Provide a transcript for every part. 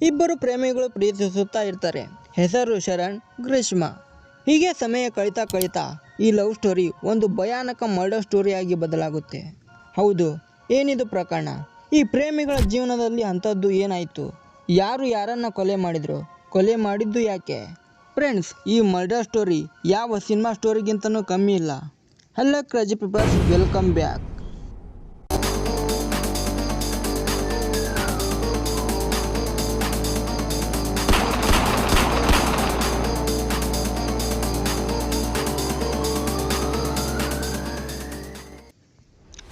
ಇಬ್ಬರು ಪ್ರೇಮಿಗಳು ಪ್ರೀತಿಸುತ್ತಾ ಇರ್ತಾರೆ. ಹೆಸರು ಶರಣ್, ಗ್ರೀಷ್ಮಾ. ಹೀಗೆ ಸಮಯ ಕಳೀತಾ ಈ ಲವ್ ಸ್ಟೋರಿ ಒಂದು ಭಯಾನಕ ಮರ್ಡರ್ ಸ್ಟೋರಿಯಾಗಿ ಬದಲಾಗುತ್ತೆ. ಹೌದು, ಏನಿದು ಪ್ರಕರಣ? ಈ ಪ್ರೇಮಿಗಳ ಜೀವನದಲ್ಲಿ ಅಂಥದ್ದು ಏನಾಯಿತು? ಯಾರು ಯಾರನ್ನು ಕೊಲೆ ಮಾಡಿದ್ರು? ಕೊಲೆ ಮಾಡಿದ್ದು ಯಾಕೆ? ಫ್ರೆಂಡ್ಸ್, ಈ ಮರ್ಡರ್ ಸ್ಟೋರಿ ಯಾವ ಸಿನಿಮಾ ಸ್ಟೋರಿಗಿಂತನೂ ಕಮ್ಮಿ ಇಲ್ಲ. Hello crazy peoples, welcome back.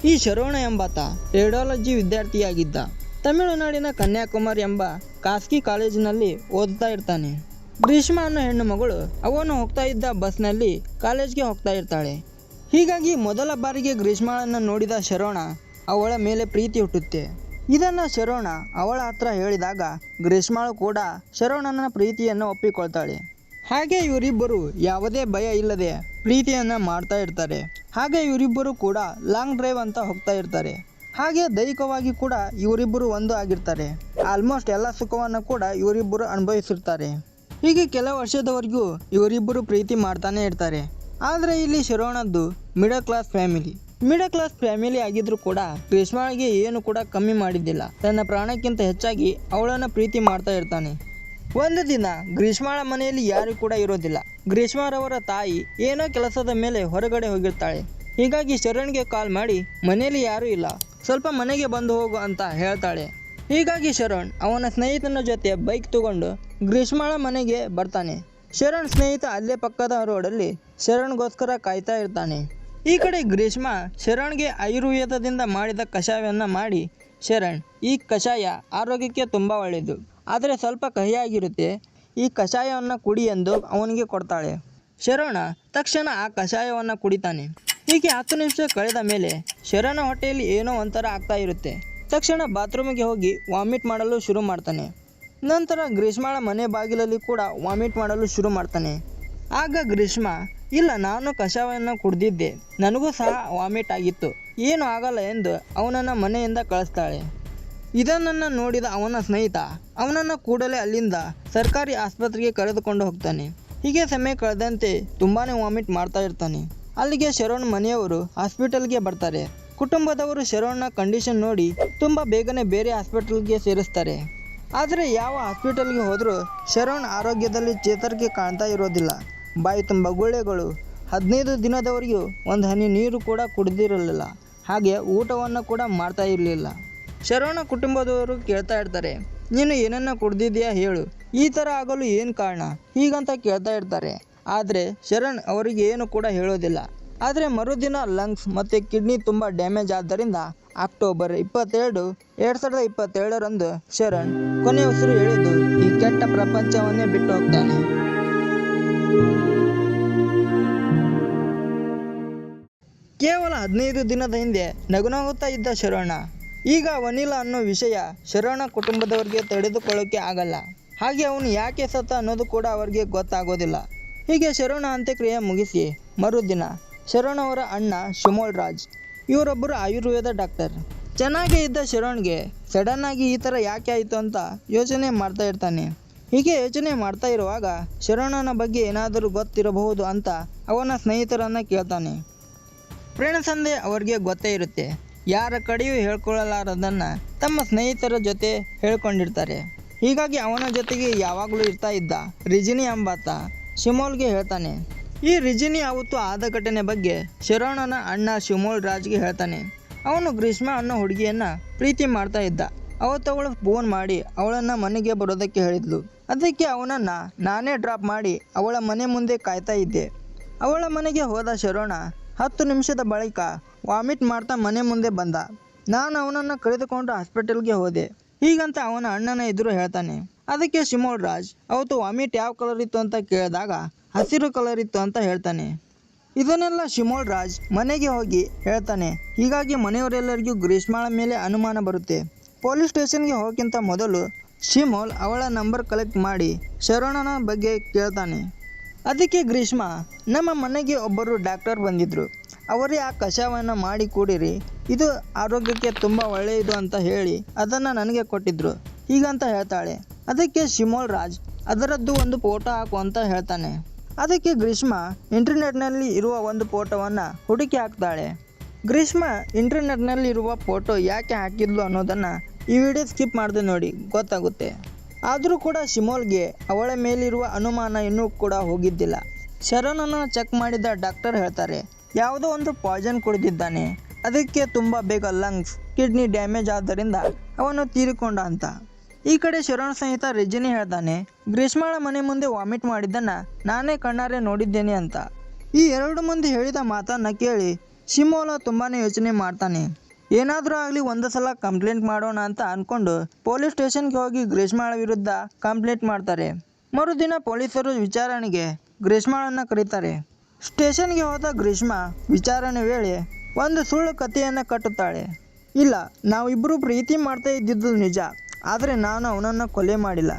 ಈ ಶರವಣ ಎಂಬಾತ ರೇಡಿಯಾಲಜಿ ವಿದ್ಯಾರ್ಥಿಯಾಗಿದ್ದ. ತಮಿಳುನಾಡಿನ ಕನ್ಯಾಕುಮಾರಿ ಎಂಬ ಖಾಸಗಿ ಕಾಲೇಜಿನಲ್ಲಿ ಓದ್ತಾ ಇರ್ತಾನೆ. ಗ್ರೀಷ್ಮಾ ಅನ್ನೋ ಹೆಣ್ಣು ಮಗಳು ಅವನು ಹೋಗ್ತಾ ಇದ್ದ ಬಸ್ನಲ್ಲಿ ಕಾಲೇಜ್ಗೆ ಹೋಗ್ತಾ ಇರ್ತಾಳೆ. ಹೀಗಾಗಿ ಮೊದಲ ಬಾರಿಗೆ ಗ್ರೀಷ್ಮಾಳನ್ನು ನೋಡಿದ ಶರವಣ ಅವಳ ಮೇಲೆ ಪ್ರೀತಿ ಹುಟ್ಟುತ್ತೆ. ಇದನ್ನು ಶರವಣ ಅವಳ ಹತ್ರ ಹೇಳಿದಾಗ ಗ್ರೀಷ್ಮಾಳು ಕೂಡ ಶರವಣನ ಪ್ರೀತಿಯನ್ನು ಒಪ್ಪಿಕೊಳ್ತಾಳೆ. ಹಾಗೆ ಇವರಿಬ್ಬರು ಯಾವುದೇ ಭಯ ಇಲ್ಲದೆ ಪ್ರೀತಿಯನ್ನು ಮಾಡ್ತಾ ಇರ್ತಾರೆ. ಹಾಗೆ ಇವರಿಬ್ಬರು ಕೂಡ ಲಾಂಗ್ ಡ್ರೈವ್ ಅಂತ ಹೋಗ್ತಾ ಇರ್ತಾರೆ. ಹಾಗೆ ದೈಹಿಕವಾಗಿ ಕೂಡ ಇವರಿಬ್ಬರು ಒಂದು ಆಗಿರ್ತಾರೆ. ಆಲ್ಮೋಸ್ಟ್ ಎಲ್ಲ ಸುಖವನ್ನು ಕೂಡ ಇವರಿಬ್ಬರು ಅನುಭವಿಸಿರ್ತಾರೆ. ಹೀಗೆ ಕೆಲವು ವರ್ಷದವರೆಗೂ ಇವರಿಬ್ಬರು ಪ್ರೀತಿ ಮಾಡ್ತಾನೆ ಇರ್ತಾರೆ. ಆದರೆ ಇಲ್ಲಿ ಶರವಣದ್ದು ಮಿಡಲ್ ಕ್ಲಾಸ್ ಫ್ಯಾಮಿಲಿ ಆಗಿದ್ರು ಕೂಡ ಗ್ರೀಷ್ಮಾಳಿಗೆ ಏನು ಕೂಡ ಕಮ್ಮಿ ಮಾಡಿದ್ದಿಲ್ಲ. ತನ್ನ ಪ್ರಾಣಕ್ಕಿಂತ ಹೆಚ್ಚಾಗಿ ಅವಳನ್ನು ಪ್ರೀತಿ ಮಾಡ್ತಾ ಇರ್ತಾನೆ. ಒಂದು ದಿನ ಗ್ರೀಷ್ಮಾಳ ಮನೆಯಲ್ಲಿ ಯಾರು ಕೂಡ ಇರೋದಿಲ್ಲ. ಗ್ರೀಷ್ಮಾರವರ ತಾಯಿ ಏನೋ ಕೆಲಸದ ಮೇಲೆ ಹೊರಗಡೆ ಹೋಗಿರ್ತಾಳೆ. ಹೀಗಾಗಿ ಶರಣ್ಗೆ ಕಾಲ್ ಮಾಡಿ ಮನೆಯಲ್ಲಿ ಯಾರೂ ಇಲ್ಲ, ಸ್ವಲ್ಪ ಮನೆಗೆ ಬಂದು ಹೋಗು ಅಂತ ಹೇಳ್ತಾಳೆ. ಹೀಗಾಗಿ ಶರಣ್ ಅವನ ಸ್ನೇಹಿತನ ಜೊತೆ ಬೈಕ್ ತಗೊಂಡು ಗ್ರೀಷ್ಮಾಳ ಮನೆಗೆ ಬರ್ತಾನೆ. ಶರಣ್ ಸ್ನೇಹಿತ ಅಲ್ಲೇ ಪಕ್ಕದ ರೋಡಲ್ಲಿ ಶರಣ್ಗೋಸ್ಕರ ಕಾಯ್ತಾ ಇರ್ತಾನೆ. ಈ ಕಡೆ ಗ್ರೀಷ್ಮಾ ಶರಣ್ಗೆ ಆಯುರ್ವೇದದಿಂದ ಮಾಡಿದ ಕಷಾಯವನ್ನು ಮಾಡಿ, ಶರಣ್, ಈ ಕಷಾಯ ಆರೋಗ್ಯಕ್ಕೆ ತುಂಬ ಒಳ್ಳೆಯದು, ಆದರೆ ಸ್ವಲ್ಪ ಕಹಿಯಾಗಿರುತ್ತೆ, ಈ ಕಷಾಯವನ್ನು ಕುಡಿ ಎಂದು ಅವನಿಗೆ ಕೊಡ್ತಾಳೆ. ಶರಣ ತಕ್ಷಣ ಆ ಕಷಾಯವನ್ನು ಕುಡಿತಾನೆ. ಹೀಗೆ 10 ನಿಮಿಷ ಕಳೆದ ಮೇಲೆ ಶರಣ ಹೊಟ್ಟೆಯಲ್ಲಿ ಏನೋ ಒಂಥರ ಆಗ್ತಾ ಇರುತ್ತೆ. ತಕ್ಷಣ ಬಾತ್ರೂಮಿಗೆ ಹೋಗಿ ವಾಮಿಟ್ ಮಾಡಲು ಶುರು ಮಾಡ್ತಾನೆ. ನಂತರ ಗ್ರೀಷ್ಮಾಳ ಮನೆ ಬಾಗಿಲಲ್ಲಿ ಕೂಡ ವಾಮಿಟ್ ಮಾಡಲು ಶುರು ಮಾಡ್ತಾನೆ. ಆಗ ಗ್ರೀಷ್ಮಾ, ಇಲ್ಲ, ನಾನು ಕಷಾಯವನ್ನು ಕುಡಿದಿದ್ದೆ, ನನಗೂ ಸಹ ವಾಮಿಟ್ ಆಗಿತ್ತು, ಏನು ಆಗಲ್ಲ ಎಂದು ಅವನನ್ನು ಮನೆಯಿಂದ ಕಳಿಸ್ತಾಳೆ. ಇದನ್ನು ನೋಡಿದ ಅವನ ಸ್ನೇಹಿತ ಅವನನ್ನು ಕೂಡಲೇ ಅಲ್ಲಿಂದ ಸರ್ಕಾರಿ ಆಸ್ಪತ್ರೆಗೆ ಕರೆದುಕೊಂಡು ಹೋಗ್ತಾನೆ. ಹೀಗೆ ಸಮಯ ಕಳೆದಂತೆ ತುಂಬಾ ವಾಮಿಟ್ ಮಾಡ್ತಾ ಇರ್ತಾನೆ. ಅಲ್ಲಿಗೆ ಶರವಣ್ ಮನೆಯವರು ಹಾಸ್ಪಿಟಲ್ಗೆ ಬರ್ತಾರೆ. ಕುಟುಂಬದವರು ಶರವಣ್ನ ಕಂಡೀಷನ್ ನೋಡಿ ತುಂಬ ಬೇಗನೆ ಬೇರೆ ಹಾಸ್ಪಿಟಲ್ಗೆ ಸೇರಿಸ್ತಾರೆ. ಆದರೆ ಯಾವ ಹಾಸ್ಪಿಟಲ್ಗೆ ಹೋದರೂ ಶರವಣ್ ಆರೋಗ್ಯದಲ್ಲಿ ಚೇತರಿಕೆ ಕಾಣ್ತಾ ಇರೋದಿಲ್ಲ. ಬಾಯಿ ತುಂಬ ಗುಳ್ಳೆಗಳು, 15 ದಿನದವರೆಗೂ ಒಂದು ಹನಿ ನೀರು ಕೂಡ ಕುಡಿದಿರಲಿಲ್ಲ. ಹಾಗೆ ಊಟವನ್ನು ಕೂಡ ಮಾಡ್ತಾ ಇರಲಿಲ್ಲ. ಶರವಣ ಕುಟುಂಬದವರು ಕೇಳ್ತಾ ಇರ್ತಾರೆ, ನೀನು ಏನನ್ನ ಕುಡ್ದಿದ್ಯಾ ಹೇಳು, ಈ ಥರ ಆಗಲು ಏನು ಕಾರಣ, ಹೀಗಂತ ಕೇಳ್ತಾ ಇರ್ತಾರೆ. ಆದರೆ ಶರಣ್ ಅವರಿಗೆ ಏನು ಕೂಡ ಹೇಳೋದಿಲ್ಲ. ಆದರೆ ಮರುದಿನ ಲಂಗ್ಸ್ ಮತ್ತು ಕಿಡ್ನಿ ತುಂಬ ಡ್ಯಾಮೇಜ್ ಆದ್ದರಿಂದ ಅಕ್ಟೋಬರ್ 22, 2022ರಂದು ಶರಣ್ ಕೊನೆ ಉಸಿರು ಎಳೆದು ಈ ಕೆಟ್ಟ ಪ್ರಪಂಚವನ್ನೇ ಬಿಟ್ಟು ಹೋಗ್ತಾನೆ. ಕೇವಲ 15 ದಿನದ ಹಿಂದೆ ನಗುನಗುತ್ತಾ ಇದ್ದ ಶರವಣ ಈಗ ಅವನಿಲ್ಲ ಅನ್ನೋ ವಿಷಯ ಶರವಣ ಕುಟುಂಬದವರಿಗೆ ತಡೆದುಕೊಳ್ಳೋಕೆ ಆಗಲ್ಲ. ಹಾಗೆ ಅವನು ಯಾಕೆ ಸತ್ತ ಅನ್ನೋದು ಕೂಡ ಅವರಿಗೆ ಗೊತ್ತಾಗೋದಿಲ್ಲ. ಹೀಗೆ ಶರವಣ ಅಂತ್ಯಕ್ರಿಯೆ ಮುಗಿಸಿ ಮರುದಿನ ಶರವಣ ಅವರ ಅಣ್ಣ ಶಿಮೋಲ್ ರಾಜ್, ಇವರೊಬ್ಬರು ಆಯುರ್ವೇದ ಡಾಕ್ಟರ್. ಚೆನ್ನಾಗೇ ಇದ್ದ ಶರವಣ್ಗೆ ಸಡನ್ನಾಗಿ ಈ ಥರ ಯಾಕೆ ಆಯಿತು ಅಂತ ಯೋಚನೆ ಮಾಡ್ತಾ ಇರ್ತಾನೆ. ಹೀಗೆ ಯೋಚನೆ ಮಾಡ್ತಾ ಇರುವಾಗ ಶರವಣನ ಬಗ್ಗೆ ಏನಾದರೂ ಗೊತ್ತಿರಬಹುದು ಅಂತ ಅವನ ಸ್ನೇಹಿತರನ್ನು ಕೇಳ್ತಾನೆ. ಫ್ರೆಂಡ್ಸ್ ಅಂದೇ ಅವರಿಗೆ ಗೊತ್ತೇ ಇರುತ್ತೆ. ಯಾರ ಕಡೆಯೂ ಹೇಳ್ಕೊಳ್ಳಲಾರದನ್ನು ತಮ್ಮ ಸ್ನೇಹಿತರ ಜೊತೆ ಹೇಳ್ಕೊಂಡಿರ್ತಾರೆ. ಹೀಗಾಗಿ ಅವನ ಜೊತೆಗೆ ಯಾವಾಗಲೂ ಇರ್ತಾ ಇದ್ದ ರಿಜಿನಿ ಎಂಬಾತ ಶಿಮೋಲ್ಗೆ ಹೇಳ್ತಾನೆ. ಈ ರಿಜಿನಿ ಅವತ್ತು ಆದ ಘಟನೆ ಬಗ್ಗೆ ಶರವಣನ ಅಣ್ಣ ಶಿಮೋಲ್ ರಾಜ್ಗೆ ಹೇಳ್ತಾನೆ. ಅವನು ಗ್ರೀಷ್ಮಾ ಅನ್ನೋ ಹುಡುಗಿಯನ್ನು ಪ್ರೀತಿ ಮಾಡ್ತಾ ಇದ್ದ. ಅವತ್ತು ಅವಳು ಫೋನ್ ಮಾಡಿ ಅವಳನ್ನು ಮನೆಗೆ ಬರೋದಕ್ಕೆ ಹೇಳಿದ್ಲು. ಅದಕ್ಕೆ ಅವನನ್ನು ನಾನೇ ಡ್ರಾಪ್ ಮಾಡಿ ಅವಳ ಮನೆ ಮುಂದೆ ಕಾಯ್ತಾ ಇದ್ದೆ. ಅವಳ ಮನೆಗೆ ಹೋದ ಶರವಣ 10 ನಿಮಿಷದ ಬಳಿಕ ವಾಮಿಟ್ ಮಾಡ್ತಾ ಮನೆ ಮುಂದೆ ಬಂದ. ನಾನು ಅವನನ್ನು ಕರೆದುಕೊಂಡು ಹಾಸ್ಪಿಟಲ್ಗೆ ಹೋದೆ, ಹೀಗಂತ ಅವನ ಅಣ್ಣನ ಎದುರು ಹೇಳ್ತಾನೆ. ಅದಕ್ಕೆ ಶಿಮೋಲ್ ರಾಜ್ ಅವತ್ತು ವಾಮಿಟ್ ಯಾವ ಕಲರ್ ಇತ್ತು ಅಂತ ಕೇಳಿದಾಗ ಹಸಿರು ಕಲರ್ ಇತ್ತು ಅಂತ ಹೇಳ್ತಾನೆ. ಇದನ್ನೆಲ್ಲ ಶಿಮೋಲ್ ರಾಜ್ ಮನೆಗೆ ಹೋಗಿ ಹೇಳ್ತಾನೆ. ಹೀಗಾಗಿ ಮನೆಯವರೆಲ್ಲರಿಗೂ ಗ್ರೀಷ್ಮಾಳ ಮೇಲೆ ಅನುಮಾನ ಬರುತ್ತೆ. ಪೊಲೀಸ್ ಸ್ಟೇಷನ್ಗೆ ಹೋಗೋಕ್ಕಿಂತ ಮೊದಲು ಶಿಮೋಲ್ ಅವಳ ನಂಬರ್ ಕಲೆಕ್ಟ್ ಮಾಡಿ ಶರವಣನ ಬಗ್ಗೆ ಕೇಳ್ತಾನೆ. ಅದಕ್ಕೆ ಗ್ರೀಷ್ಮಾ, ನಮ್ಮ ಮನೆಗೆ ಒಬ್ಬರು ಡಾಕ್ಟರ್ ಬಂದಿದ್ದರು, ಅವರೇ ಆ ಕಷಾಯವನ್ನು ಮಾಡಿ ಕುಡೀರಿ, ಇದು ಆರೋಗ್ಯಕ್ಕೆ ತುಂಬ ಒಳ್ಳೆಯದು ಅಂತ ಹೇಳಿ ಅದನ್ನು ನನಗೆ ಕೊಟ್ಟಿದ್ದರು, ಹೀಗಂತ ಹೇಳ್ತಾಳೆ. ಅದಕ್ಕೆ ಶಿಮೋಲ್ ರಾಜ್ ಅದರದ್ದು ಒಂದು ಫೋಟೋ ಹಾಕು ಅಂತ ಹೇಳ್ತಾನೆ. ಅದಕ್ಕೆ ಗ್ರೀಷ್ಮ ಇಂಟರ್ನೆಟ್ನಲ್ಲಿ ಇರುವ ಒಂದು ಫೋಟೋವನ್ನು ಹುಡುಕಿ ಹಾಕ್ತಾಳೆ. ಗ್ರೀಷ್ಮ ಇಂಟರ್ನೆಟ್ನಲ್ಲಿ ಇರುವ ಫೋಟೋ ಯಾಕೆ ಹಾಕಿದ್ಲು ಅನ್ನೋದನ್ನು ಈ ವಿಡಿಯೋ ಸ್ಕಿಪ್ ಮಾಡದೆ ನೋಡಿ, ಗೊತ್ತಾಗುತ್ತೆ. ಆದರೂ ಕೂಡ ಶಿಮೋಲ್ಗೆ ಅವಳ ಮೇಲಿರುವ ಅನುಮಾನ ಇನ್ನೂ ಕೂಡ ಹೋಗಿದ್ದಿಲ್ಲ. ಶರಣನ್ನು ಚೆಕ್ ಮಾಡಿದ ಡಾಕ್ಟರ್ ಹೇಳ್ತಾರೆ, ಯಾವುದೋ ಒಂದು ಪಾಯ್ಸನ್ ಕುಡಿದಿದ್ದಾನೆ, ಅದಕ್ಕೆ ತುಂಬ ಬೇಗ ಲಂಗ್ಸ್ ಕಿಡ್ನಿ ಡ್ಯಾಮೇಜ್ ಆದ್ದರಿಂದ ಅವನು ತೀರಿಕೊಂಡ ಅಂತ. ಈ ಕಡೆ ಶರಣ್ ಸಹಿತ ರಜನಿ ಹೇಳ್ತಾನೆ, ಗ್ರೀಷ್ಮಳ ಮನೆ ಮುಂದೆ ವಾಮಿಟ್ ಮಾಡಿದ್ದನ್ನು ನಾನೇ ಕಣ್ಣಾರೆ ನೋಡಿದ್ದೇನೆ ಅಂತ. ಈ ಎರಡು ಮಂದಿ ಹೇಳಿದ ಮಾತನ್ನು ಕೇಳಿ ಶಿಮೋಲ ತುಂಬಾ ಯೋಚನೆ ಮಾಡ್ತಾನೆ. ಏನಾದರೂ ಆಗಲಿ ಒಂದು ಸಲ ಕಂಪ್ಲೇಂಟ್ ಮಾಡೋಣ ಅಂತ ಅಂದ್ಕೊಂಡು ಪೊಲೀಸ್ ಸ್ಟೇಷನ್ಗೆ ಹೋಗಿ ಗ್ರೀಷ್ಮಳ ವಿರುದ್ಧ ಕಂಪ್ಲೇಂಟ್ ಮಾಡ್ತಾರೆ. ಮರುದಿನ ಪೊಲೀಸರು ವಿಚಾರಣೆಗೆ ಗ್ರೀಷ್ಮಳನ್ನು ಕರೀತಾರೆ. ಸ್ಟೇಷನ್ಗೆ ಹೋದ ಗ್ರೀಷ್ಮ ವಿಚಾರಣೆ ವೇಳೆ ಒಂದು ಸುಳ್ಳು ಕಥೆಯನ್ನು ಕಟ್ಟುತ್ತಾಳೆ. ಇಲ್ಲ, ನಾವಿಬ್ಬರು ಪ್ರೀತಿ ಮಾಡ್ತಾ ಇದ್ದಿದ್ದು ನಿಜ, ಆದರೆ ನಾನು ಅವನನ್ನು ಕೊಲೆ ಮಾಡಿಲ್ಲ.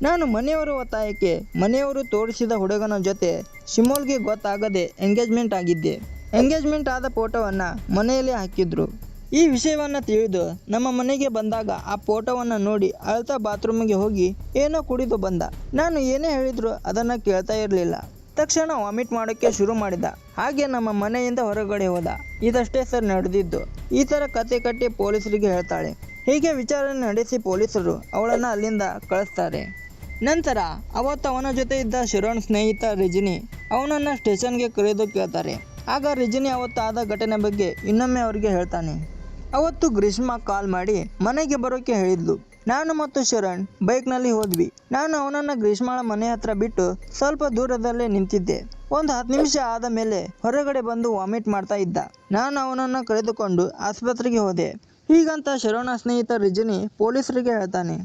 ನಾನು ಮನೆಯವರ ಒತ್ತಾಯಕ್ಕೆ ಮನೆಯವರು ತೋರಿಸಿದ ಹುಡುಗನ ಜೊತೆ ಶಿಮೋಲ್ಗೆ ಗೊತ್ತಾಗದೆ ಎಂಗೇಜ್ಮೆಂಟ್ ಆಗಿದ್ದೆ. ಎಂಗೇಜ್ಮೆಂಟ್ ಆದ ಫೋಟೋವನ್ನು ಮನೆಯಲ್ಲಿ ಹಾಕಿದ್ರು. ಈ ವಿಷಯವನ್ನು ತಿಳಿದು ನಮ್ಮ ಮನೆಗೆ ಬಂದಾಗ ಆ ಫೋಟೋವನ್ನು ನೋಡಿ ಅಳ್ತಾ ಬಾತ್ರೂಮಿಗೆ ಹೋಗಿ ಏನೋ ಕುಡಿದು ಬಂದ. ನಾನು ಏನೇ ಹೇಳಿದ್ರು ಅದನ್ನು ಕೇಳ್ತಾ ಇರಲಿಲ್ಲ. ತಕ್ಷಣ ವಾಮಿಟ್ ಮಾಡೋಕ್ಕೆ ಶುರು ಮಾಡಿದ. ಹಾಗೆ ನಮ್ಮ ಮನೆಯಿಂದ ಹೊರಗಡೆ ಹೋದ. ಇದಷ್ಟೇ ಸರ್ ನಡೆದಿದ್ದು. ಈ ಥರ ಕತೆ ಕಟ್ಟಿ ಪೊಲೀಸರಿಗೆ ಹೇಳ್ತಾಳೆ. ಹೀಗೆ ವಿಚಾರಣೆ ನಡೆಸಿ ಪೊಲೀಸರು ಅವಳನ್ನು ಅಲ್ಲಿಂದ ಕಳಿಸ್ತಾರೆ. ನಂತರ ಅವತ್ತು ಅವನ ಜೊತೆ ಇದ್ದ ಶರಣ್ ಸ್ನೇಹಿತ ರಜನಿ ಅವನನ್ನು ಸ್ಟೇಷನ್ಗೆ ಕರೆದು ಕೇಳ್ತಾರೆ. ಆಗ ರಜನಿ ಅವತ್ತು ಆದ ಘಟನೆ ಬಗ್ಗೆ ಇನ್ನೊಮ್ಮೆ ಅವರಿಗೆ ಹೇಳ್ತಾನೆ. ಅವತ್ತು ಗ್ರೀಷ್ಮ ಕಾಲ್ ಮಾಡಿ ಮನೆಗೆ ಬರೋಕ್ಕೆ ಹೇಳಿದ್ಲು. ನಾನು ಮತ್ತು ಶರಣ್ ಬೈಕ್ನಲ್ಲಿ ಹೋದ್ವಿ. ನಾನು ಅವನನ್ನು ಗ್ರೀಷ್ಮಳ ಮನೆ ಹತ್ರ ಬಿಟ್ಟು ಸ್ವಲ್ಪ ದೂರದಲ್ಲೇ ನಿಂತಿದ್ದೆ. ಒಂದು 10 ನಿಮಿಷ ಆದ ಮೇಲೆ ಹೊರಗಡೆ ಬಂದು ವಾಮಿಟ್ ಮಾಡ್ತಾ ಇದ್ದ. ನಾನು ಅವನನ್ನು ಕರೆದುಕೊಂಡು ಆಸ್ಪತ್ರೆಗೆ ಹೋದೆ. ಹೀಗಂತ ಶರಣ ಸ್ನೇಹಿತ ರಜನಿ ಪೊಲೀಸರಿಗೆ ಹೇಳ್ತಾನೆ.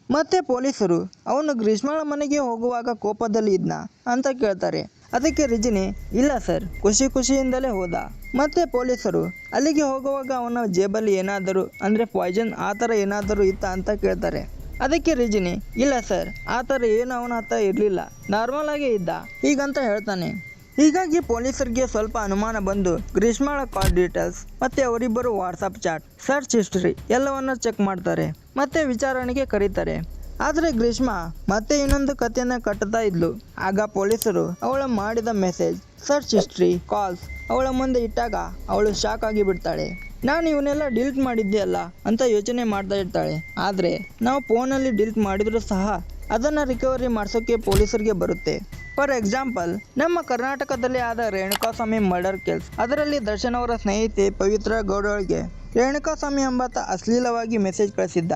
ಮತ್ತೆ ಪೊಲೀಸರು ಅವನು ಗ್ರೀಷ್ಮಳ ಮನೆಗೆ ಹೋಗುವಾಗ ಕೋಪದಲ್ಲಿ ಇದ್ನ ಅಂತ ಕೇಳ್ತಾರೆ. ಅದಕ್ಕೆ ರಜನಿ, ಇಲ್ಲ ಸರ್, ಖುಷಿಯಿಂದಲೇ ಹೋದ. ಮತ್ತೆ ಪೊಲೀಸರು ಅಲ್ಲಿಗೆ ಹೋಗುವಾಗ ಅವನ ಜೇಬಲ್ಲಿ ಏನಾದರೂ ಅಂದರೆ ಪಾಯ್ಸನ್ ಆ ಥರ ಏನಾದರೂ ಇತ್ತ ಅಂತ ಕೇಳ್ತಾರೆ. ಅದಕ್ಕೆ ರಜನಿ, ಇಲ್ಲ ಸರ್, ಆ ಥರ ಏನು ಅವನ ಹತ್ರ ಇರಲಿಲ್ಲ, ನಾರ್ಮಲ್ ಆಗೇ ಇದ್ದ ಹೀಗಂತ ಹೇಳ್ತಾನೆ. ಹೀಗಾಗಿ ಪೊಲೀಸರಿಗೆ ಸ್ವಲ್ಪ ಅನುಮಾನ ಬಂದು ಗ್ರೀಷ್ಮಳ ಕಾಲ್ ಡೀಟೇಲ್ಸ್ ಮತ್ತು ಅವರಿಬ್ಬರು ವಾಟ್ಸಪ್ ಚಾಟ್, ಸರ್ಚ್ ಹಿಸ್ಟ್ರಿ ಎಲ್ಲವನ್ನು ಚೆಕ್ ಮಾಡ್ತಾರೆ. ಮತ್ತೆ ವಿಚಾರಣೆಗೆ ಕರೀತಾರೆ. ಆದರೆ ಗ್ರೀಷ್ಮ ಮತ್ತೆ ಇನ್ನೊಂದು ಕಥೆಯನ್ನು ಕಟ್ಟುತ್ತಾ ಇದ್ಲು. ಆಗ ಪೊಲೀಸರು ಅವಳು ಮಾಡಿದ ಮೆಸೇಜ್, ಸರ್ಚ್ ಹಿಸ್ಟ್ರಿ, ಕಾಲ್ಸ್ ಅವಳ ಮುಂದೆ ಇಟ್ಟಾಗ ಅವಳು ಶಾಕ್ ಆಗಿ ಬಿಡ್ತಾಳೆ. ನಾನು ಇವನ್ನೆಲ್ಲ ಡಿಲೀಟ್ ಮಾಡಿದ್ದೆ ಅಲ್ಲ ಅಂತ ಯೋಚನೆ ಮಾಡ್ತಾ ಇರ್ತಾಳೆ. ಆದರೆ ನಾವು ಫೋನಲ್ಲಿ ಡಿಲೀಟ್ ಮಾಡಿದರೂ ಸಹ ಅದನ್ನು ರಿಕವರಿ ಮಾಡಿಸೋಕ್ಕೆ ಪೊಲೀಸರಿಗೆ ಬರುತ್ತೆ. ಫಾರ್ ಎಕ್ಸಾಂಪಲ್, ನಮ್ಮ ಕರ್ನಾಟಕದಲ್ಲಿ ಆದ ರೇಣುಕಾಸ್ವಾಮಿ ಮರ್ಡರ್ ಕೇಸ್, ಅದರಲ್ಲಿ ದರ್ಶನ್ ಅವರ ಸ್ನೇಹಿತೆ ಪವಿತ್ರ ಗೌಡಳಿಗೆ ರೇಣುಕಾಸ್ವಾಮಿ ಎಂಬಾತ ಅಶ್ಲೀಲವಾಗಿ ಮೆಸೇಜ್ ಕಳಿಸಿದ್ದ.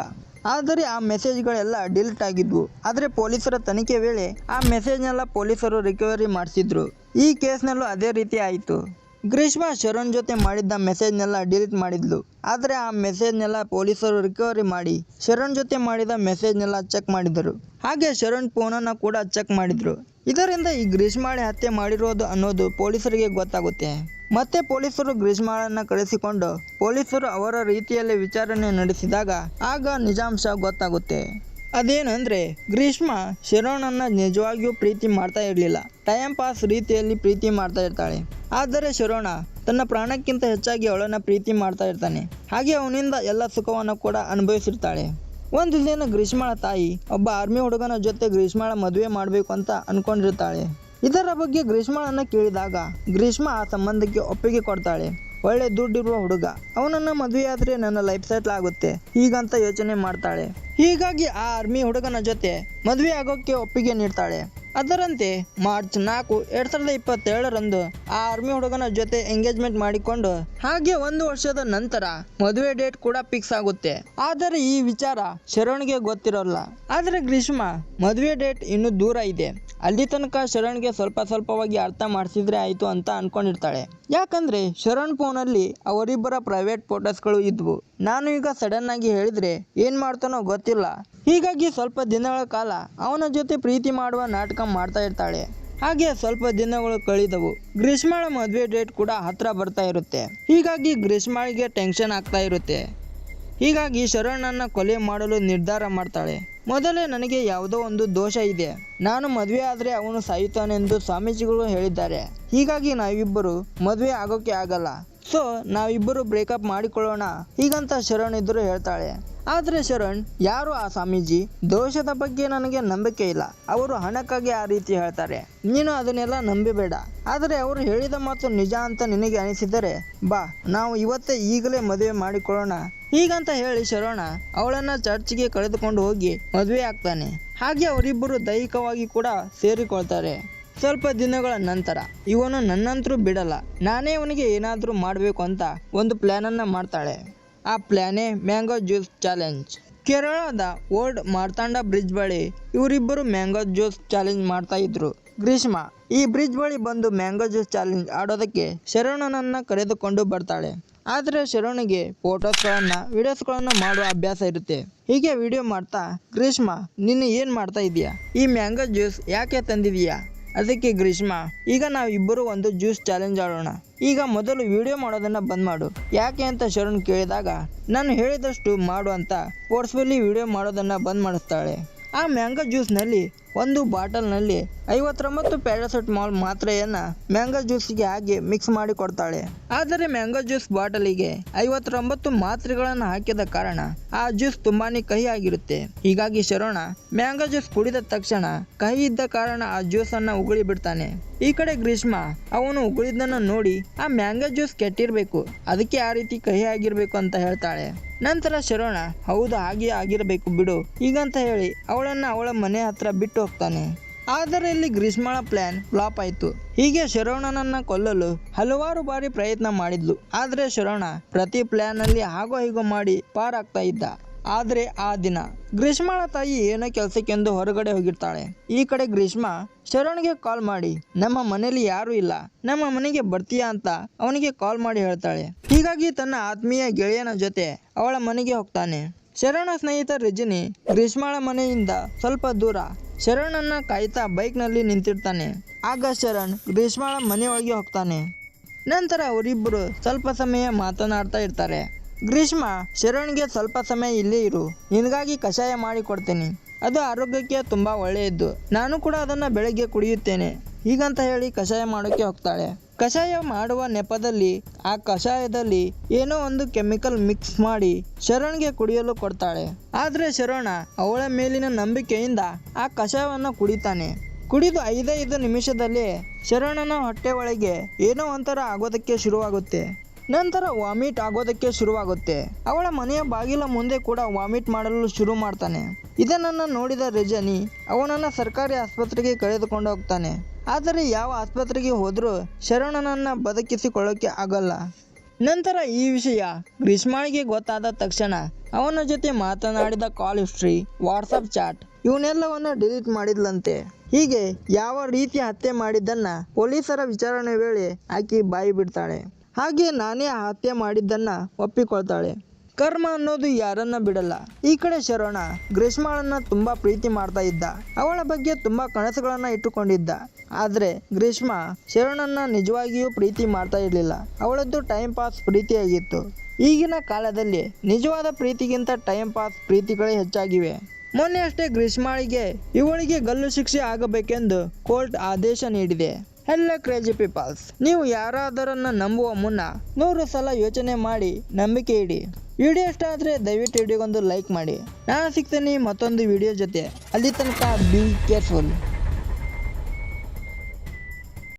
ಆದರೆ ಆ ಮೆಸೇಜ್ಗಳೆಲ್ಲ ಡಿಲೀಟ್ ಆಗಿದ್ವು. ಆದರೆ ಪೊಲೀಸರ ತನಿಖೆ ವೇಳೆ ಆ ಮೆಸೇಜ್ನೆಲ್ಲ ಪೊಲೀಸರು ರಿಕವರಿ ಮಾಡಿಸಿದ್ರು. ಈ ಕೇಸ್ನಲ್ಲೂ ಅದೇ ರೀತಿ ಆಯಿತು. ಗ್ರೀಷ್ಮ ಶರಣ್ ಜೊತೆ ಮಾಡಿದ್ದ ಮೆಸೇಜ್ನೆಲ್ಲ ಡಿಲೀಟ್ ಮಾಡಿದ್ಲು. ಆದರೆ ಆ ಮೆಸೇಜ್ನೆಲ್ಲ ಪೊಲೀಸರು ರಿಕವರಿ ಮಾಡಿ ಶರಣ್ ಜೊತೆ ಮಾಡಿದ ಮೆಸೇಜ್ನೆಲ್ಲ ಚೆಕ್ ಮಾಡಿದರು. ಹಾಗೆ ಶರಣ್ ಫೋನನ್ನು ಕೂಡ ಚೆಕ್ ಮಾಡಿದ್ರು. ಇದರಿಂದ ಈ ಗ್ರೀಷ್ಮಾಳೆ ಹತ್ಯೆ ಮಾಡಿರೋದು ಅನ್ನೋದು ಪೊಲೀಸರಿಗೆ ಗೊತ್ತಾಗುತ್ತೆ. ಮತ್ತೆ ಪೊಲೀಸರು ಗ್ರೀಷ್ಮಾಳನ್ನು ಕರೆಸಿಕೊಂಡು ಪೊಲೀಸರು ಅವರ ರೀತಿಯಲ್ಲಿ ವಿಚಾರಣೆ ನಡೆಸಿದಾಗ ಆಗ ನಿಜಾಂಶ ಗೊತ್ತಾಗುತ್ತೆ. ಅದೇನೆಂದರೆ ಗ್ರೀಷ್ಮ ಶರಣನ್ನು ನಿಜವಾಗಿಯೂ ಪ್ರೀತಿ ಮಾಡ್ತಾ ಇರಲಿಲ್ಲ. ಟೈಮ್ ಪಾಸ್ ರೀತಿಯಲ್ಲಿ ಪ್ರೀತಿ ಮಾಡ್ತಾ ಇರ್ತಾಳೆ. ಆದರೆ ಶರಣ ತನ್ನ ಪ್ರಾಣಕ್ಕಿಂತ ಹೆಚ್ಚಾಗಿ ಅವಳನ್ನು ಪ್ರೀತಿ ಮಾಡ್ತಾ ಇರ್ತಾನೆ. ಹಾಗೆ ಅವನಿಂದ ಎಲ್ಲ ಸುಖವನ್ನು ಕೂಡ ಅನುಭವಿಸಿರ್ತಾಳೆ. ಒಂದು ದಿನ ಗ್ರೀಷ್ಮಳ ತಾಯಿ ಒಬ್ಬ ಆರ್ಮಿ ಹುಡುಗನ ಜೊತೆ ಗ್ರೀಷ್ಮಳ ಮದುವೆ ಮಾಡಬೇಕು ಅಂತ ಅಂದ್ಕೊಂಡಿರ್ತಾಳೆ. ಇದರ ಬಗ್ಗೆ ಗ್ರೀಷ್ಮಳನ್ನು ಕೇಳಿದಾಗ ಗ್ರೀಷ್ಮ ಆ ಸಂಬಂಧಕ್ಕೆ ಒಪ್ಪಿಗೆ ಕೊಡ್ತಾಳೆ. ಒಳ್ಳೆ ದುಡ್ಡಿರುವ ಹುಡುಗ, ಅವನನ್ನು ಮದುವೆಯಾದರೆ ನನ್ನ ಲೈಫ್ ಸೆಟ್ಲ್ ಆಗುತ್ತೆ ಹೀಗಂತ ಯೋಚನೆ ಮಾಡ್ತಾಳೆ. ಹೀಗಾಗಿ ಆ ಆರ್ಮಿ ಹುಡುಗನ ಜೊತೆ ಮದುವೆ ಆಗೋಕ್ಕೆ ಒಪ್ಪಿಗೆ ನೀಡ್ತಾಳೆ. ಅದರಂತೆ ಮಾರ್ಚ್ 4, 2022ರಂದು ಆ ಆರ್ಮಿ ಹುಡುಗನ ಜೊತೆ ಎಂಗೇಜ್ಮೆಂಟ್ ಮಾಡಿಕೊಂಡು ಹಾಗೆ 1 ವರ್ಷದ ನಂತರ ಮದುವೆ ಡೇಟ್ ಕೂಡ ಫಿಕ್ಸ್ ಆಗುತ್ತೆ. ಆದರೆ ಈ ವಿಚಾರ ಶರಣ್ಗೆ ಗೊತ್ತಿರೋಲ್ಲ. ಆದರೆ ಗ್ರೀಷ್ಮ ಮದುವೆ ಡೇಟ್ ಇನ್ನೂ ದೂರ ಇದೆ, ಅಲ್ಲಿ ತನಕ ಶರಣ್ಗೆ ಸ್ವಲ್ಪವಾಗಿ ಅರ್ಥ ಮಾಡಿಸಿದ್ರೆ ಆಯಿತು ಅಂತ ಅನ್ಕೊಂಡಿರ್ತಾಳೆ. ಯಾಕಂದರೆ ಶರಣ್ ಫೋನಲ್ಲಿ ಅವರಿಬ್ಬರ ಪ್ರೈವೇಟ್ ಫೋಟೋಸ್ಗಳು ಇದ್ವು. ನಾನು ಈಗ ಸಡನ್ ಆಗಿ ಹೇಳಿದರೆ ಏನು ಮಾಡ್ತಾನೋ ಗೊತ್ತಿಲ್ಲ. ಹೀಗಾಗಿ ಸ್ವಲ್ಪ ದಿನಗಳ ಕಾಲ ಅವನ ಜೊತೆ ಪ್ರೀತಿ ಮಾಡುವ ನಾಟಕ ಮಾಡ್ತಾ ಇರ್ತಾಳೆ. ಹಾಗೆ ಸ್ವಲ್ಪ ದಿನಗಳು ಕಳೆದವು. ಗ್ರೀಷ್ಮಳ ಮದುವೆ ಡೇಟ್ ಕೂಡ ಹತ್ರ ಬರ್ತಾ ಇರುತ್ತೆ. ಹೀಗಾಗಿ ಗ್ರೀಷ್ಮಳಿಗೆ ಟೆನ್ಷನ್ ಆಗ್ತಾ ಇರುತ್ತೆ. ಹೀಗಾಗಿ ಶರಣನ್ನು ಕೊಲೆ ಮಾಡಲು ನಿರ್ಧಾರ ಮಾಡ್ತಾಳೆ. ಮೊದಲೇ ನನಗೆ ಯಾವುದೋ ಒಂದು ದೋಷ ಇದೆ, ನಾನು ಮದುವೆ ಆದರೆ ಅವನು ಸಾಯುತ್ತಾನೆಂದು ಸ್ವಾಮೀಜಿಗಳು ಹೇಳಿದ್ದಾರೆ. ಹೀಗಾಗಿ ನಾವಿಬ್ಬರು ಮದುವೆ ಆಗೋಕ್ಕೆ ಆಗಲ್ಲ, ಸೊ ನಾವಿಬ್ಬರು ಬ್ರೇಕಪ್ ಮಾಡಿಕೊಳ್ಳೋಣ ಹೀಗಂತ ಶರಣ್ ಇದ್ದರು ಹೇಳ್ತಾಳೆ. ಆದರೆ ಶರಣ್, ಯಾರು ಆ ಸ್ವಾಮೀಜಿ? ದೋಷದ ಬಗ್ಗೆ ನನಗೆ ನಂಬಿಕೆ ಇಲ್ಲ. ಅವರು ಹಣಕ್ಕಾಗಿ ಆ ರೀತಿ ಹೇಳ್ತಾರೆ. ನೀನು ಅದನ್ನೆಲ್ಲ ನಂಬಿಬೇಡ. ಆದರೆ ಅವರು ಹೇಳಿದ ಮಾತು ನಿಜ ಅಂತ ನಿನಗೆ ಅನಿಸಿದರೆ ಬಾ, ನಾವು ಇವತ್ತೇ ಈಗಲೇ ಮದುವೆ ಮಾಡಿಕೊಳ್ಳೋಣ. ಹೀಗಂತ ಹೇಳಿ ಶರವಣ ಅವಳನ್ನ ಚರ್ಚ್ಗೆ ಕರೆದುಕೊಂಡು ಹೋಗಿ ಮದುವೆ ಆಗ್ತಾನೆ. ಹಾಗೆ ಅವರಿಬ್ಬರು ದೈಹಿಕವಾಗಿ ಕೂಡ ಸೇರಿಕೊಳ್ತಾರೆ. ಸ್ವಲ್ಪ ದಿನಗಳ ನಂತರ ಇವನು ನನ್ನಂತರೂ ಬಿಡಲ್ಲ, ನಾನೇ ಅವನಿಗೆ ಏನಾದರೂ ಮಾಡಬೇಕು ಅಂತ ಒಂದು ಪ್ಲ್ಯಾನನ್ನು ಮಾಡ್ತಾಳೆ. ಆ ಪ್ಲ್ಯಾನೇ ಮ್ಯಾಂಗೋ ಜ್ಯೂಸ್ ಚಾಲೆಂಜ್. ಕೇರಳದ ಓಲ್ಡ್ ಮಾರ್ತಾಂಡ ಬ್ರಿಡ್ಜ್ ಬಳಿ ಇವರಿಬ್ಬರು ಮ್ಯಾಂಗೋ ಜ್ಯೂಸ್ ಚಾಲೆಂಜ್ ಮಾಡ್ತಾ ಇದ್ರು. ಗ್ರೀಷ್ಮ ಈ ಬ್ರಿಡ್ಜ್ ಬಳಿ ಬಂದು ಮ್ಯಾಂಗೋ ಜ್ಯೂಸ್ ಚಾಲೆಂಜ್ ಆಡೋದಕ್ಕೆ ಶರವಣನನ್ನು ಕರೆದುಕೊಂಡು ಬರ್ತಾಳೆ. ಆದರೆ ಶರವಣಿಗೆ ಫೋಟೋಸ್ಗಳನ್ನು ವಿಡಿಯೋಸ್ಗಳನ್ನು ಮಾಡುವ ಅಭ್ಯಾಸ ಇರುತ್ತೆ. ಹೀಗೆ ವಿಡಿಯೋ ಮಾಡ್ತಾ, ಗ್ರೀಷ್ಮ ನೀನು ಏನು ಮಾಡ್ತಾ ಇದೀಯಾ? ಈ ಮ್ಯಾಂಗೋ ಜ್ಯೂಸ್ ಯಾಕೆ ತಂದಿದೀಯಾ? ಅದಕ್ಕೆ ಗ್ರೀಷ್ಮ, ಈಗ ನಾವಿಬ್ಬರು ಒಂದು ಜ್ಯೂಸ್ ಚಾಲೆಂಜ್ ಆಡೋಣ. ಈಗ ಮೊದಲು ವಿಡಿಯೋ ಮಾಡೋದನ್ನು ಬಂದ್ ಮಾಡು. ಯಾಕೆ ಅಂತ ಶರಣ್ ಕೇಳಿದಾಗ, ನಾನು ಹೇಳಿದಷ್ಟು ಮಾಡು ಅಂತ ಫೋರ್ಸ್ಫುಲಿ ವಿಡಿಯೋ ಮಾಡೋದನ್ನು ಬಂದ್ ಮಾಡಿಸ್ತಾಳೆ. ಆ ಮ್ಯಾಂಗೋ ಜ್ಯೂಸ್ನಲ್ಲಿ ಒಂದು ಬಾಟಲ್ನಲ್ಲಿ 59 ಪ್ಯಾರಾಸೆಟಮಾಲ್ ಮಾತ್ರೆಯನ್ನು ಮ್ಯಾಂಗೋ ಜ್ಯೂಸ್ಗೆ ಹಾಕಿ ಮಿಕ್ಸ್ ಮಾಡಿ ಕೊಡ್ತಾಳೆ. ಆದರೆ ಮ್ಯಾಂಗೋ ಜ್ಯೂಸ್ ಬಾಟಲಿಗೆ 59 ಮಾತ್ರೆಗಳನ್ನು ಹಾಕಿದ ಕಾರಣ ಆ ಜ್ಯೂಸ್ ತುಂಬಾನೇ ಕಹಿ ಆಗಿರುತ್ತೆ. ಹೀಗಾಗಿ ಶರವಣ ಮ್ಯಾಂಗೋ ಜ್ಯೂಸ್ ಕುಡಿದ ತಕ್ಷಣ ಕಹಿ ಇದ್ದ ಕಾರಣ ಆ ಜ್ಯೂಸ್ ಅನ್ನ ಉಗುಳಿ ಬಿಡ್ತಾನೆ. ಈ ಕಡೆ ಗ್ರೀಷ್ಮ ಅವನು ಉಗುಳಿದ್ದನ್ನು ನೋಡಿ ಆ ಮ್ಯಾಂಗೋ ಜ್ಯೂಸ್ ಕೆಟ್ಟಿರ್ಬೇಕು, ಅದಕ್ಕೆ ಆ ರೀತಿ ಕಹಿ ಆಗಿರ್ಬೇಕು ಅಂತ ಹೇಳ್ತಾಳೆ. ನಂತರ ಶರವಣ ಹೌದು ಹಾಗೆ ಆಗಿರಬೇಕು ಬಿಡು ಹೀಗಂತ ಹೇಳಿ ಅವಳನ್ನ ಅವಳ ಮನೆ ಹತ್ರ ಬಿಟ್ಟು ಹೋಗ್ತಾನೆ. ಆದರೆ ಇಲ್ಲಿ ಗ್ರೀಷ್ಮಳ ಪ್ಲಾನ್ ಫ್ಲಾಪ್ ಆಯ್ತು. ಹೀಗೆ ಶರವಣನನ್ನ ಕೊಲ್ಲಲು ಹಲವಾರು ಬಾರಿ ಪ್ರಯತ್ನ ಮಾಡಿದ್ಲು. ಆದರೆ ಶರವಣ ಪ್ರತಿ ಪ್ಲಾನ್ ಅಲ್ಲಿ ಹಾಗೋ ಹೀಗೋ ಮಾಡಿ ಪಾರಾಗ್ತಾ ಇದ್ದ. ಆದರೆ ಆ ದಿನ ಗ್ರೀಷ್ಮಳ ತಾಯಿ ಏನೋ ಕೆಲಸಕ್ಕೆಂದು ಹೊರಗಡೆ ಹೋಗಿರ್ತಾಳೆ. ಈ ಕಡೆ ಗ್ರೀಷ್ಮ ಶರವಣ್ಗೆ ಕಾಲ್ ಮಾಡಿ, ನಮ್ಮ ಮನೇಲಿ ಯಾರೂ ಇಲ್ಲ, ನಮ್ಮ ಮನೆಗೆ ಬರ್ತೀಯಾ ಅಂತ ಅವನಿಗೆ ಕಾಲ್ ಮಾಡಿ ಹೇಳ್ತಾಳೆ. ಹೀಗಾಗಿ ತನ್ನ ಆತ್ಮೀಯ ಗೆಳೆಯನ ಜೊತೆ ಅವಳ ಮನೆಗೆ ಹೋಗ್ತಾನೆ. ಶರವಣ ಸ್ನೇಹಿತ ರಜನಿ ಗ್ರೀಷ್ಮಳ ಮನೆಯಿಂದ ಸ್ವಲ್ಪ ದೂರ ಶರವಣನ್ನ ಕಾಯ್ತಾ ಬೈಕ್ನಲ್ಲಿ ನಿಂತಿರ್ತಾನೆ. ಆಗ ಶರಣ್ ಗ್ರೀಷ್ಮಳ ಮನೆಯೊಳಗೆ ಹೋಗ್ತಾನೆ. ನಂತರ ಅವರಿಬ್ಬರು ಸ್ವಲ್ಪ ಸಮಯ ಮಾತನಾಡ್ತಾ ಇರ್ತಾರೆ. ಗ್ರೀಷ್ಮ ಶರವಣ್ಗೆ ಸ್ವಲ್ಪ ಸಮಯ ಇಲ್ಲೇ ಇರು, ನಿನಗಾಗಿ ಕಷಾಯ ಮಾಡಿ ಕೊಡ್ತೇನೆ, ಅದು ಆರೋಗ್ಯಕ್ಕೆ ತುಂಬ ಒಳ್ಳೆಯದು, ನಾನು ಕೂಡ ಅದನ್ನು ಬೆಳಗ್ಗೆ ಕುಡಿಯುತ್ತೇನೆ ಹೀಗಂತ ಹೇಳಿ ಕಷಾಯ ಮಾಡೋಕ್ಕೆ ಹೋಗ್ತಾಳೆ. ಕಷಾಯ ಮಾಡುವ ನೆಪದಲ್ಲಿ ಆ ಕಷಾಯದಲ್ಲಿ ಏನೋ ಒಂದು ಕೆಮಿಕಲ್ ಮಿಕ್ಸ್ ಮಾಡಿ ಶರವಣ್ಗೆ ಕುಡಿಯಲು ಕೊಡ್ತಾಳೆ. ಆದರೆ ಶರವಣ ಅವಳ ಮೇಲಿನ ನಂಬಿಕೆಯಿಂದ ಆ ಕಷಾಯವನ್ನು ಕುಡಿತಾನೆ. ಕುಡಿದು 5 ನಿಮಿಷದಲ್ಲಿ ಶರವಣನ ಹೊಟ್ಟೆ ಒಳಗೆ ಏನೋ ಒಂಥರ ಆಗೋದಕ್ಕೆ ಶುರುವಾಗುತ್ತೆ. ನಂತರ ವಾಮಿಟ್ ಆಗೋದಕ್ಕೆ ಶುರುವಾಗುತ್ತೆ. ಅವಳ ಮನೆಯ ಬಾಗಿಲ ಮುಂದೆ ಕೂಡ ವಾಮಿಟ್ ಮಾಡಲು ಶುರು ಮಾಡ್ತಾನೆ. ಇದನ್ನು ನೋಡಿದ ರಜನಿ ಅವನನ್ನು ಸರ್ಕಾರಿ ಆಸ್ಪತ್ರೆಗೆ ಕರೆದುಕೊಂಡು ಹೋಗ್ತಾನೆ. ಆದರೆ ಯಾವ ಆಸ್ಪತ್ರೆಗೆ ಹೋದರೂ ಶರವಣನನ್ನು ಬದುಕಿಸಿಕೊಳ್ಳೋಕೆ ಆಗಲ್ಲ. ನಂತರ ಈ ವಿಷಯ ಗ್ರೀಷ್ಮಳಿಗೆ ಗೊತ್ತಾದ ತಕ್ಷಣ ಅವನ ಜೊತೆ ಮಾತನಾಡಿದ ಕಾಲ್ ಹಿಸ್ಟ್ರಿ, ವಾಟ್ಸಪ್ ಚಾಟ್ ಇವನ್ನೆಲ್ಲವನ್ನು ಡಿಲೀಟ್ ಮಾಡಿದ್ಲಂತೆ. ಹೀಗೆ ಯಾವ ರೀತಿ ಹತ್ಯೆ ಮಾಡಿದ್ದನ್ನು ಪೊಲೀಸರ ವಿಚಾರಣೆ ವೇಳೆ ಆಕೆ ಬಾಯಿ ಬಿಡ್ತಾಳೆ. ಹಾಗೆ ನಾನೇ ಹತ್ಯೆ ಮಾಡಿದ್ದನ್ನು ಒಪ್ಪಿಕೊಳ್ತಾಳೆ. ಕರ್ಮ ಅನ್ನೋದು ಯಾರನ್ನ ಬಿಡಲ್ಲ. ಈ ಕಡೆ ಶರವಣ ಗ್ರೀಷ್ಮಳನ್ನ ತುಂಬ ಪ್ರೀತಿ ಮಾಡ್ತಾ ಇದ್ದ, ಅವಳ ಬಗ್ಗೆ ತುಂಬ ಕನಸುಗಳನ್ನು ಇಟ್ಟುಕೊಂಡಿದ್ದ. ಆದರೆ ಗ್ರೀಷ್ಮ ಶರವಣನ್ನ ನಿಜವಾಗಿಯೂ ಪ್ರೀತಿ ಮಾಡ್ತಾ ಇರಲಿಲ್ಲ, ಅವಳದ್ದು ಟೈಮ್ ಪಾಸ್ ಪ್ರೀತಿಯಾಗಿತ್ತು. ಈಗಿನ ಕಾಲದಲ್ಲಿ ನಿಜವಾದ ಪ್ರೀತಿಗಿಂತ ಟೈಮ್ ಪಾಸ್ ಪ್ರೀತಿಗಳೇ ಹೆಚ್ಚಾಗಿವೆ. ಮೊನ್ನೆ ಅಷ್ಟೇ ಗ್ರೀಷ್ಮಳಿಗೆ ಇವಳಿಗೆ ಗಲ್ಲು ಶಿಕ್ಷೆ ಆಗಬೇಕೆಂದು ಕೋರ್ಟ್ ಆದೇಶ ನೀಡಿದೆ. ಎಲ್ಲ ಕ್ರೇಜಿ ಪೀಪಲ್ಸ್, ನೀವು ಯಾರಾದರನ್ನ ನಂಬುವ ಮುನ್ನ 100 ಸಲ ಯೋಚನೆ ಮಾಡಿ ನಂಬಿಕೆ ಇಡಿ. ವಿಡಿಯೋ ಇಷ್ಟ ಆದರೆ ದಯವಿಟ್ಟು ವಿಡಿಯೋಗೊಂದು ಲೈಕ್ ಮಾಡಿ. ನಾನು ಸಿಗ್ತೇನೆ ಮತ್ತೊಂದು ವಿಡಿಯೋ ಜೊತೆ. ಅಲ್ಲಿ ತನಕ ಬಿ ಕೇರ್ಫುಲ್.